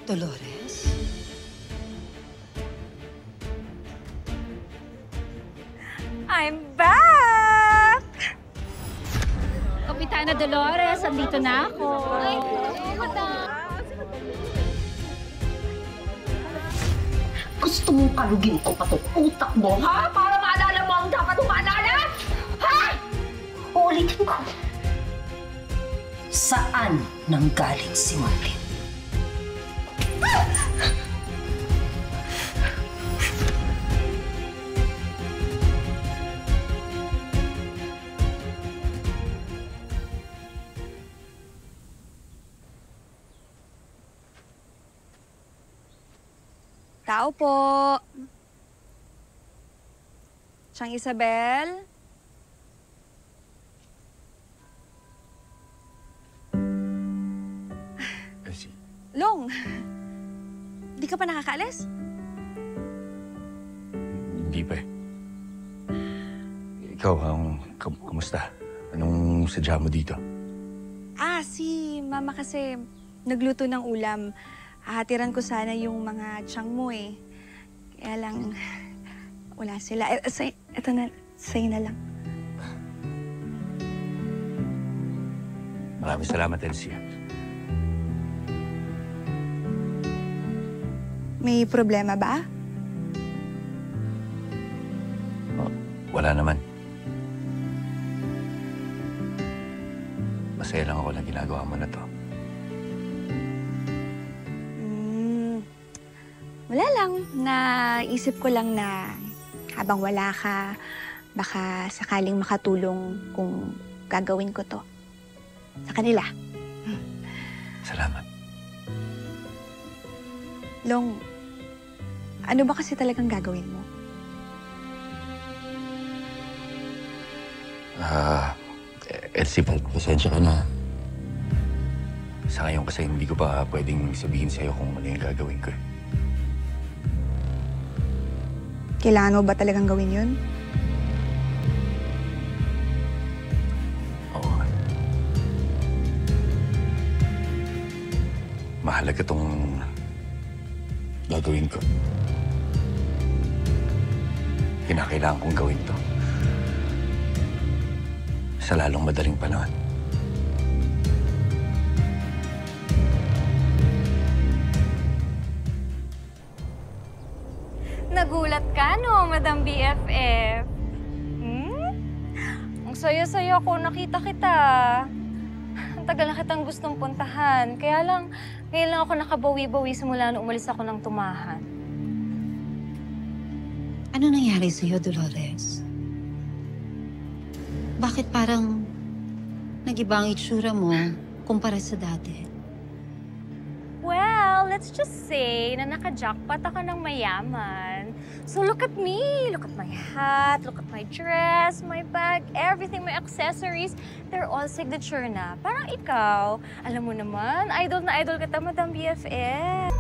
Dolores? I'm back! Kapitana Dolores, andito na ako. Ay, gusto mong kalugin ko pa itong utak mo, ha? Para maalala mo ang dapat mong maalala? Ha? Uulitin ko. Saan nanggaling si Marlene? Tao po. Siyang Isabel? Elsie. Long, di ka pa nakakaalis? Hindi pa eh. Ikaw, kamusta? Anong sadya mo dito? Si Mama kasi nagluto ng ulam. Hahatiran ko sana yung mga tiyang mo eh. Kaya lang, wala sila. Ito na, sa'yo na lang. Maraming salamat, Elsie. May problema ba? Oh, wala naman. Masaya lang ako na ginagawa mo na to. Wala lang. Naisip ko lang na habang wala ka, baka sakaling makatulong kung gagawin ko to. Sa kanila. Salamat. Long, ano ba kasi talagang gagawin mo? Elsie, pasensya ka na. Sa ngayon kasi hindi ko pa pwedeng sabihin sa'yo kung ano yung gagawin ko eh. Kailangan mo ba talagang gawin yun? Oo. Mahalaga tong gagawin ko. Kinakailangan kong gawin to. Sa lalong madaling panahon. Nagulat ka, no, Madam BFF? Ang saya-saya ko, nakita kita. Ang tagal na kitang gustong puntahan. Kaya lang, ngayon lang ako nakabawi-bawi simula nung umalis ako ng tumahan. Ano nangyari sa'yo, Dolores? Bakit parang nag-iba ang itsura mo kumpara sa dati? Well, let's just say na naka-jackpot ako ng mayaman. So look at me. Look at my hat, look at my dress, my bag, everything, my accessories. They're all signature na. Parang ikaw. Alam mo naman, idol na idol kita, Madam BFF.